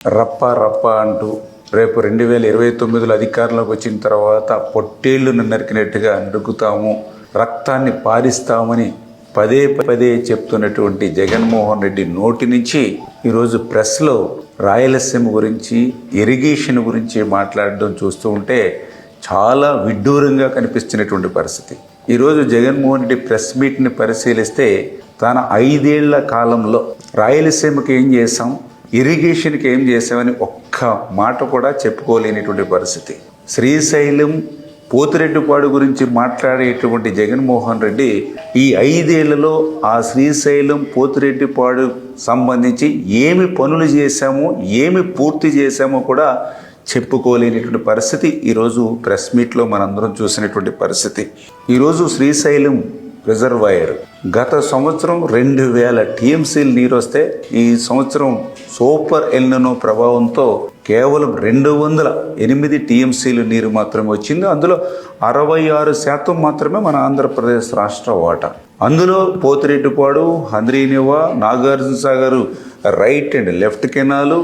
రప్ప రప్ప అంటూ రేపు 2029లో అధికారంలోకి వచ్చిన తర్వాత పొట్టేళ్లను నరికినట్టుగా నరుకుతాము, రక్తాన్ని పారిస్తామని పదే పదే చెప్తున్నటువంటి జగన్మోహన్ రెడ్డి నోటి నుంచి ఈరోజు ప్రెస్లో రాయలసీమ గురించి, ఇరిగేషన్ గురించి మాట్లాడడం చూస్తూ ఉంటే చాలా విడ్డూరంగా కనిపిస్తున్నటువంటి పరిస్థితి. ఈరోజు జగన్మోహన్ రెడ్డి ప్రెస్ మీట్ని పరిశీలిస్తే తన 5 ఏళ్ల కాలంలో రాయలసీమకి ఏం చేశాం, ఇరిగేషన్కి ఏం చేసామని ఒక్క మాట కూడా చెప్పుకోలేనిటువంటి పరిస్థితి. శ్రీశైలం, పోతిరెడ్డిపాడు గురించి మాట్లాడేటువంటి జగన్మోహన్ రెడ్డి ఈ 5 ఏళ్లలో ఆ శ్రీశైలం, పోతిరెడ్డిపాడు సంబంధించి ఏమి పనులు చేశామో, ఏమి పూర్తి చేశామో కూడా చెప్పుకోలేనిటువంటి పరిస్థితి ఈరోజు ప్రెస్ మీట్లో మనందరం చూసినటువంటి పరిస్థితి. ఈరోజు శ్రీశైలం రిజర్వాయర్ గత సంవత్సరం 2000 టీఎంసీలు నీరు వస్తే ఈ సంవత్సరం సూపర్ ఎల్నినో ప్రభావంతో కేవలం 208 టీఎంసీలు నీరు మాత్రమే వచ్చింది. అందులో 66% మాత్రమే మన ఆంధ్రప్రదేశ్ రాష్ట్ర వాటా. అందులో Pothireddypadu, Handri-Neeva, Nagarjuna Sagar right and left canal,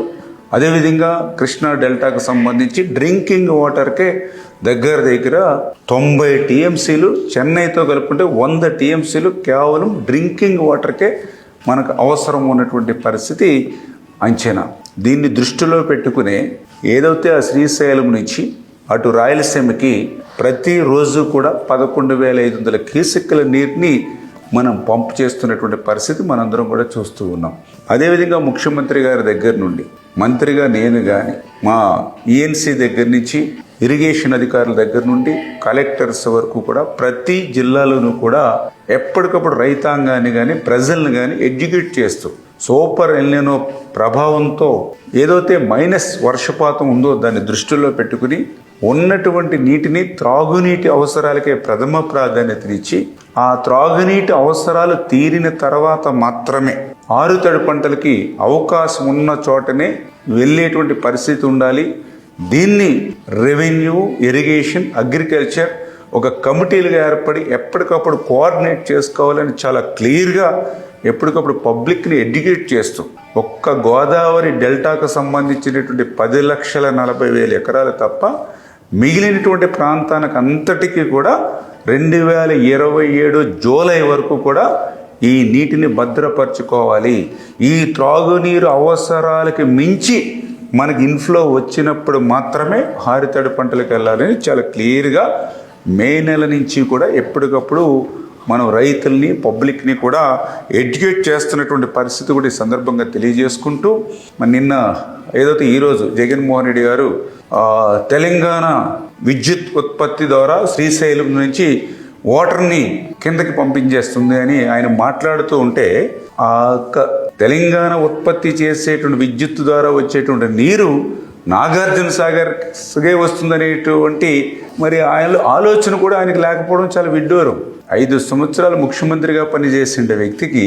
అదేవిధంగా కృష్ణా డెల్టాకు సంబంధించి డ్రింకింగ్ వాటర్కే దగ్గర 90 టీఎంసీలు, చెన్నైతో కలుపుకుంటే 100 టీఎంసీలు కేవలం డ్రింకింగ్ వాటర్కే మనకు అవసరం ఉన్నటువంటి పరిస్థితి అంచనా. దీన్ని దృష్టిలో పెట్టుకునే ఏదైతే ఆ శ్రీశైలం నుంచి అటు రాయలసీమకి ప్రతిరోజు కూడా 11,500 క్యూసెక్కుల నీటిని మనం పంపు చేస్తున్నటువంటి పరిస్థితి మనందరం కూడా చూస్తూ ఉన్నాం. అదేవిధంగా ముఖ్యమంత్రి గారి దగ్గర నుండి, మంత్రిగా నేను కానీ, మా ఈఎన్సీ దగ్గర నుంచి, ఇరిగేషన్ అధికారుల దగ్గర నుండి కలెక్టర్స్ వరకు కూడా ప్రతి జిల్లాలోనూ కూడా ఎప్పటికప్పుడు రైతాంగాన్ని కానీ, ప్రజల్ని కానీ ఎడ్యుకేట్ చేస్తూ సూపర్ ఎల్నినో ప్రభావంతో ఏదైతే మైనస్ వర్షపాతం ఉందో దాన్ని దృష్టిలో పెట్టుకుని ఉన్నటువంటి నీటిని త్రాగునీటి అవసరాలకే ప్రథమ ప్రాధాన్యతనిచ్చి ఆ త్రాగునీటి అవసరాలు తీరిన తర్వాత మాత్రమే ఆరుతడి పంటలకి అవకాశం ఉన్న చోటనే వెళ్ళేటువంటి పరిస్థితి ఉండాలి. దీన్ని రెవెన్యూ, ఇరిగేషన్, అగ్రికల్చర్ ఒక కమిటీలుగా ఏర్పడి ఎప్పటికప్పుడు కోఆర్డినేట్ చేసుకోవాలని చాలా క్లియర్గా ఎప్పటికప్పుడు పబ్లిక్ని ఎడ్యుకేట్ చేస్తూ ఒక్క గోదావరి డెల్టాకు సంబంధించినటువంటి 10,40,000 ఎకరాలు తప్ప మిగిలినటువంటి ప్రాంతానికి అంతటికీ కూడా 2027 జూలై వరకు కూడా ఈ నీటిని భద్రపరచుకోవాలి. ఈ త్రాగునీరు అవసరాలకి మించి మనకి ఇన్ఫ్లో వచ్చినప్పుడు మాత్రమే హారితడి పంటలకు వెళ్ళాలని చాలా క్లియర్గా మే నెల నుంచి కూడా ఎప్పటికప్పుడు మనం రైతుల్ని, పబ్లిక్ని కూడా ఎడ్యుకేట్ చేస్తున్నటువంటి పరిస్థితి కూడా ఈ సందర్భంగా తెలియజేసుకుంటూ, నిన్న ఏదైతే ఈరోజు జగన్మోహన్ రెడ్డి గారు తెలంగాణ విద్యుత్ ఉత్పత్తి ద్వారా శ్రీశైలం నుంచి వాటర్ని కిందకి పంపించేస్తుంది అని ఆయన మాట్లాడుతూ ఉంటే, ఆ తెలంగాణ ఉత్పత్తి చేసేటువంటి విద్యుత్ ద్వారా వచ్చేటువంటి నీరు నాగార్జున సాగర్కే వస్తుందనేటువంటి మరి ఆయన ఆలోచన కూడా ఆయనకు లేకపోవడం చాలా విడ్డూరం. 5 సంవత్సరాలు ముఖ్యమంత్రిగా పనిచేసిన వ్యక్తికి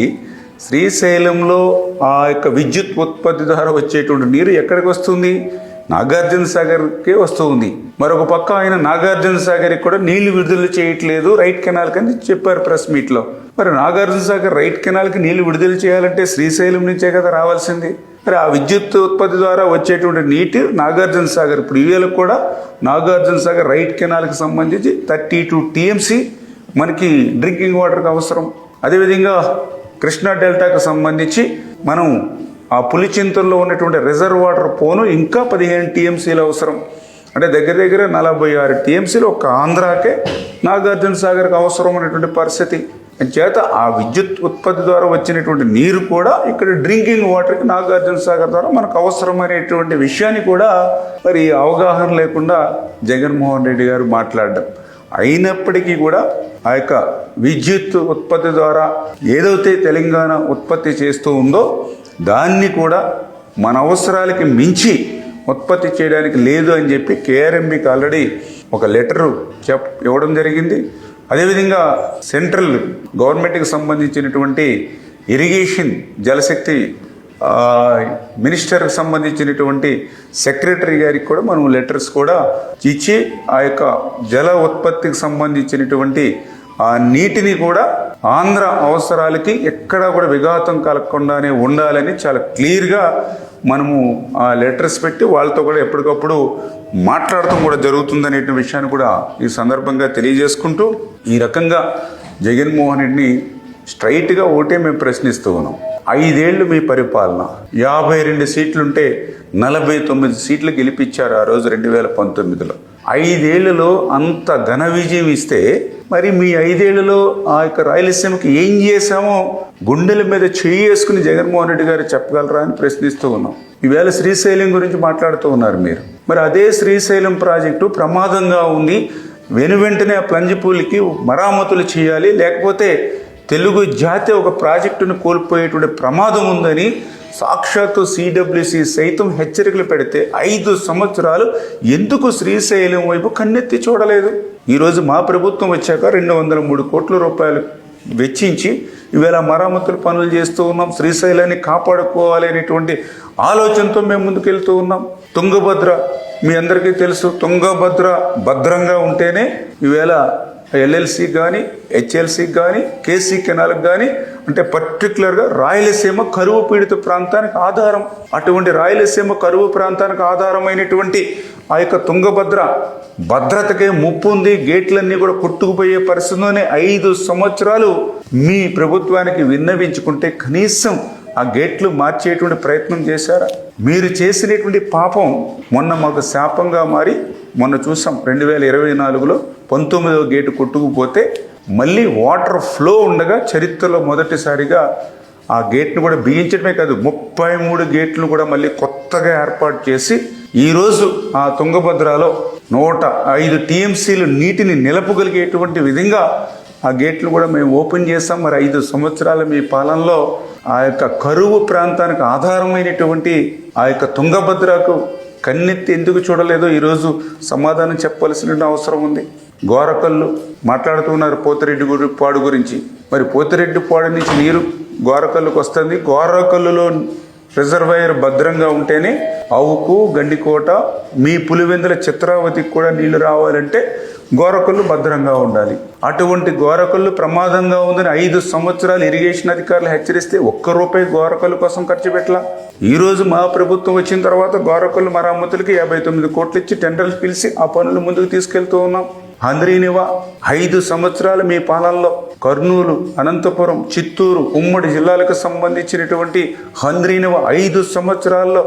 శ్రీశైలంలో ఆ యొక్క విద్యుత్ ఉత్పత్తి ద్వారా వచ్చేటువంటి నీరు ఎక్కడికి వస్తుంది? నాగార్జున సాగర్కే వస్తుంది. మరొక పక్క ఆయన నాగార్జున సాగర్కి కూడా నీళ్లు విడుదల చేయట్లేదు రైట్ కెనాల్ అని చెప్పారు ప్రెస్ మీట్లో. మరి నాగార్జున సాగర్ రైట్ కెనాల్కి నీళ్లు విడుదల చేయాలంటే శ్రీశైలం నుంచే కదా రావాల్సింది. మరి ఆ విద్యుత్ ఉత్పత్తి ద్వారా వచ్చేటువంటి నీటి నాగార్జున సాగర్ ఇప్పుడు ఇవేళకు కూడా నాగార్జున సాగర్ రైట్ కెనాల్కి సంబంధించి 32 టీఎంసీ మనకి డ్రింకింగ్ వాటర్కి అవసరం. అదేవిధంగా కృష్ణా డెల్టాకు సంబంధించి మనం ఆ పులిచింతల్లో ఉన్నటువంటి రిజర్వ్ వాటర్ పోను ఇంకా 15 టీఎంసీలు అవసరం. అంటే దగ్గర 46 టీఎంసీలు ఒక ఆంధ్రాకే నాగార్జున సాగర్కి అవసరం అనేటువంటి పరిస్థితి. చేత ఆ విద్యుత్ ఉత్పత్తి ద్వారా వచ్చినటువంటి నీరు కూడా ఇక్కడ డ్రింకింగ్ వాటర్కి నాగార్జున సాగర్ ద్వారా మనకు అవసరం అనేటువంటి విషయాన్ని కూడా మరి అవగాహన లేకుండా జగన్మోహన్ రెడ్డి గారు మాట్లాడడం. అయినప్పటికీ కూడా ఆ యొక్క విద్యుత్ ఉత్పత్తి ద్వారా ఏదైతే తెలంగాణ ఉత్పత్తి చేస్తూ ఉందో దాన్ని కూడా మన అవసరాలకి మించి ఉత్పత్తి చేయడానికి లేదు అని చెప్పి కేఆర్ఎంబీకి ఆల్రెడీ ఒక లెటరు ఇవ్వడం జరిగింది. అదేవిధంగా సెంట్రల్ గవర్నమెంట్కి సంబంధించినటువంటి ఇరిగేషన్, జలశక్తి మినిస్టర్కి సంబంధించినటువంటి సెక్రటరీ గారికి కూడా మనం లెటర్స్ కూడా ఇచ్చి ఆ యొక్క జల ఉత్పత్తికి సంబంధించినటువంటి ఆ నీటిని కూడా ఆంధ్ర అవసరాలకి ఎక్కడా కూడా విఘాతం కలగకుండానే ఉండాలని చాలా క్లియర్గా మనము ఆ లెటర్స్ పెట్టి వాళ్ళతో కూడా ఎప్పటికప్పుడు మాట్లాడటం కూడా జరుగుతుందనే విషయాన్ని కూడా ఈ సందర్భంగా తెలియజేసుకుంటూ, ఈ రకంగా జగన్మోహన్ రెడ్డిని స్ట్రైట్గా ఓటే మేము ప్రశ్నిస్తూ ఉన్నాం. 5 ఏళ్ళు మీ పరిపాలన, 52 సీట్లుంటే 49 సీట్లు గెలిపించారు ఆ రోజు 2019లో. 5 ఏళ్లలో అంత ఘన విజయం ఇస్తే మరి మీ 5 ఏళ్లలో ఆ యొక్క రాయలసీమకి ఏం చేశామో గుండెల మీద చెయ్యి వేసుకుని జగన్మోహన్ రెడ్డి గారు చెప్పగలరా అని ప్రశ్నిస్తూ ఉన్నాం. ఈవేళ శ్రీశైలం గురించి మాట్లాడుతూ ఉన్నారు మీరు. మరి అదే శ్రీశైలం ప్రాజెక్టు ప్రమాదంగా ఉంది, వెనువెంటనే ఆ ప్లంజిపూల్కి మరామతులు చేయాలి, లేకపోతే తెలుగు జాతి ఒక ప్రాజెక్టును కోల్పోయేటువంటి ప్రమాదం ఉందని సాక్షాత్తు సిడబ్ల్యూసి సైతం హెచ్చరికలు పెడితే 5 సంవత్సరాలు ఎందుకు శ్రీశైలం వైపు కన్నెత్తి చూడలేదు? ఈరోజు మా ప్రభుత్వం వచ్చాక 203 కోట్ల రూపాయలు వెచ్చించి ఈవేళ మరామతుల పనులు చేస్తూ ఉన్నాం. శ్రీశైలాన్ని కాపాడుకోవాలి అనేటువంటి ఆలోచనతో మేము ముందుకెళ్తూ ఉన్నాం. తుంగభద్ర మీ అందరికీ తెలుసు, తుంగభద్ర భద్రంగా ఉంటేనే ఈవేళ ఎల్ఎల్సి కానీ హెచ్ఎల్సి కానీ కేసీ కెనాల్కి కానీ, అంటే పర్టికులర్గా రాయలసీమ కరువు పీడిత ప్రాంతానికి ఆధారం. అటువంటి రాయలసీమ కరువు ప్రాంతానికి ఆధారమైనటువంటి ఆ యొక్క తుంగభద్ర భద్రతకే ముప్పు ఉంది, గేట్లన్నీ కూడా కొట్టుకుపోయే పరిస్థితిలోనే 5 సంవత్సరాలు మీ ప్రభుత్వానికి విన్నవించుకుంటే కనీసం ఆ గేట్లు మార్చేటువంటి ప్రయత్నం చేశారా? మీరు చేసినటువంటి పాపం మొన్న మాకు శాపంగా మారి మొన్న చూసాం. 2024లో 19వ గేటు కొట్టుకుపోతే మళ్ళీ వాటర్ ఫ్లో ఉండగా చరిత్రలో మొదటిసారిగా ఆ గేట్ను కూడా బిగించడమే కాదు, 33 గేట్లు కూడా మళ్ళీ కొత్తగా ఏర్పాటు చేసి ఈరోజు ఆ తుంగభద్రలో 105 టీఎంసీలు నీటిని నిలపగలిగేటువంటి విధంగా ఆ గేట్లు కూడా మేము ఓపెన్ చేస్తాం. మరి 5 సంవత్సరాల మీ పాలనలో ఆ యొక్క కరువు ప్రాంతానికి ఆధారమైనటువంటి ఆ యొక్క తుంగభద్రకు కన్నెత్తి ఎందుకు చూడలేదో ఈరోజు సమాధానం చెప్పాల్సిన అవసరం ఉంది. గోరకల్లు మాట్లాడుతున్నారు పోతిరెడ్డి పాడు గురించి. మరి పోతిరెడ్డి పాడు నుంచి నీరు గోరకల్లుకు వస్తుంది. గోరకల్లులో రిజర్వాయర్ భద్రంగా ఉంటేనే అవుకు, గండికోట, మీ పులివెందుల చిత్రావతికి కూడా నీళ్లు రావాలంటే గోరకల్లు భద్రంగా ఉండాలి. అటువంటి గోరకల్లు ప్రమాదంగా ఉందని 5 సంవత్సరాలు ఇరిగేషన్ అధికారులు హెచ్చరిస్తే ₹1 గోరకల్లు కోసం ఖర్చు పెట్టలా. ఈరోజు మా ప్రభుత్వం వచ్చిన తర్వాత గోరకల్లు మరమ్మతులకి 59 కోట్లు ఇచ్చి టెండర్లు పిలిచి ఆ పనులు ముందుకు తీసుకెళ్తూ ఉన్నాం. హంద్రీనివా 5 సంవత్సరాలు మీ పాలనలో కర్నూలు, అనంతపురం, చిత్తూరు ఉమ్మడి జిల్లాలకు సంబంధించినటువంటి హంద్రీనివా 5 సంవత్సరాల్లో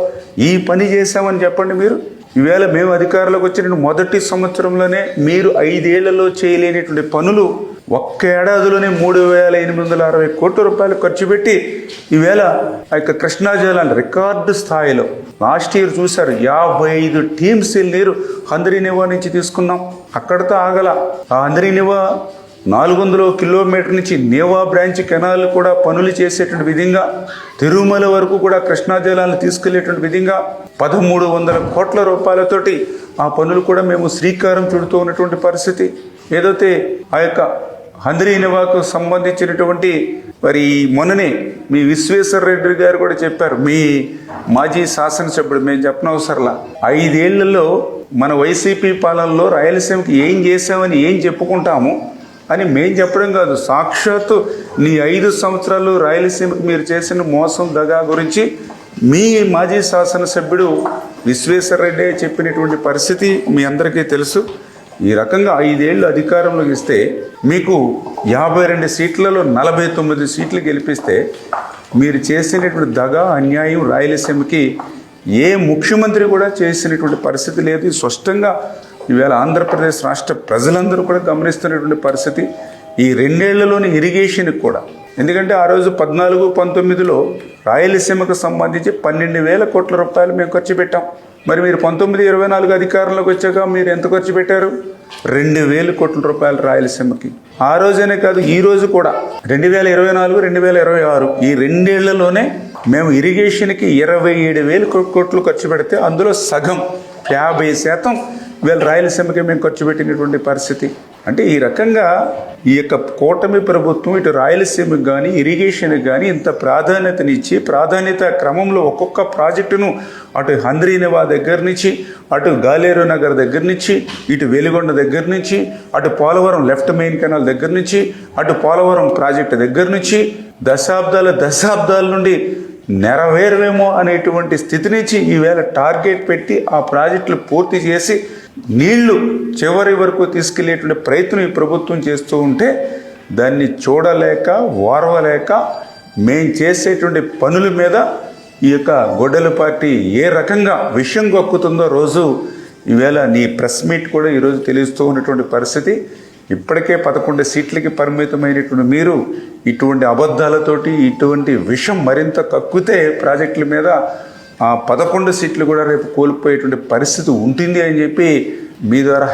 ఈ పని చేశామని చెప్పండి మీరు. ఈవేళ మేము అధికారంలోకి వచ్చిన మొదటి సంవత్సరంలోనే మీరు 5 ఏళ్లలో చేయలేనటువంటి పనులు ఒక్క ఏడాదిలోనే 3,860 కోట్ల రూపాయలు ఖర్చు పెట్టి ఈవేళ ఆ యొక్క కృష్ణా జలాన్ని రికార్డు స్థాయిలో లాస్ట్ ఇయర్ చూశారు. 55 టీఎంసీల నీరు హంద్రీనివా నుంచి తీసుకున్నాం. అక్కడితో ఆగల. ఆ హంద్రీనివా 400 కిలోమీటర్ నుంచి నేవా బ్రాంచ్ కెనాల్ కూడా పనులు చేసేటువంటి విధంగా, తిరుమల వరకు కూడా కృష్ణా జలాలను తీసుకెళ్లేటువంటి విధంగా 1,300 కోట్ల రూపాయలతోటి ఆ పనులు కూడా మేము శ్రీకారం చుడుతూ ఉన్నటువంటి పరిస్థితి. ఏదైతే ఆ యొక్క హంద్రీనివాకు సంబంధించినటువంటి మరి మొన్ననే మీ విశ్వేశ్వర రెడ్డి గారు కూడా చెప్పారు, మీ మాజీ శాసనసభ్యుడు, మేము చెప్పనవసరంలా 5 ఏళ్లలో మన వైసీపీ పాలనలో రాయలసీమకి ఏం చేసామని ఏం చెప్పుకుంటాము అని మేము చెప్పడం కాదు, సాక్షాత్తు నీ 5 సంవత్సరాలు రాయలసీమకి మీరు చేసిన మోసం, దగా గురించి మీ మాజీ శాసనసభ్యుడు విశ్వేశ్వర రెడ్డి చెప్పినటువంటి పరిస్థితి మీ అందరికీ తెలుసు. ఈ రకంగా 5 ఏళ్ళు అధికారంలోకి ఇస్తే మీకు 52 సీట్లలో 49 సీట్లు గెలిపిస్తే మీరు చేసినటువంటి దగా, అన్యాయం రాయలసీమకి ఏ ముఖ్యమంత్రి కూడా చేసినటువంటి పరిస్థితి లేదు. స్పష్టంగా ఈవేళ ఆంధ్రప్రదేశ్ రాష్ట్ర ప్రజలందరూ కూడా గమనిస్తున్నటువంటి పరిస్థితి. ఈ 2 ఏళ్లలోని ఇరిగేషన్కి కూడా, ఎందుకంటే ఆ రోజు 14-19లో రాయలసీమకు సంబంధించి 12,000 కోట్ల రూపాయలు మేము ఖర్చు పెట్టాం. మరి మీరు 19-24 అధికారంలోకి వచ్చాక మీరు ఎంత ఖర్చు పెట్టారు? 2,000 కోట్ల రూపాయలు రాయలసీమకి. ఆ రోజనే కాదు, ఈ రోజు కూడా 2024-2026 ఈ 2 ఏళ్లలోనే మేము ఇరిగేషన్కి 27,000 కోట్లు ఖర్చు పెడితే అందులో సగం 50% వీళ్ళ రాయలసీమకి మేము ఖర్చు పెట్టినటువంటి పరిస్థితి. అంటే ఈ రకంగా ఈ యొక్క కూటమి ప్రభుత్వం ఇటు రాయలసీమకు కానీ ఇరిగేషన్కి కానీ ఇంత ప్రాధాన్యతనిచ్చి ప్రాధాన్యత క్రమంలో ఒక్కొక్క ప్రాజెక్టును అటు హంద్రీనివా దగ్గర నుంచి అటు గాలేరు నగర్ దగ్గర నుంచి ఇటు వెలిగొండ దగ్గర నుంచి అటు పోలవరం లెఫ్ట్ మెయిన్ కెనాల్ దగ్గర నుంచి అటు పోలవరం ప్రాజెక్టు దగ్గర నుంచి దశాబ్దాల నుండి నెరవేరవేమో అనేటువంటి స్థితి నుంచి ఈవేళ టార్గెట్ పెట్టి ఆ ప్రాజెక్టులు పూర్తి చేసి నీళ్లు చివరి వరకు తీసుకెళ్లేటువంటి ప్రయత్నం ఈ ప్రభుత్వం చేస్తూ ఉంటే దాన్ని చూడలేక ఓర్వలేక మేం చేసేటువంటి పనుల మీద ఈ యొక్క గొడ్డల పార్టీ ఏ రకంగా విషయం గొక్కుతుందో రోజు ఈవేళ నీ ప్రెస్ మీట్ కూడా ఈరోజు తెలుస్తూ ఉన్నటువంటి పరిస్థితి. ఇప్పటికే 11 సీట్లకి పరిమితమైనటువంటి మీరు ఇటువంటి అబద్ధాలతోటి ఇటువంటి విషం మరింత కక్కితే ప్రాజెక్టుల మీద ఆ 11 సీట్లు కూడా రేపు కోల్పోయేటువంటి పరిస్థితి ఉంటుంది అని చెప్పి మీ ద్వారా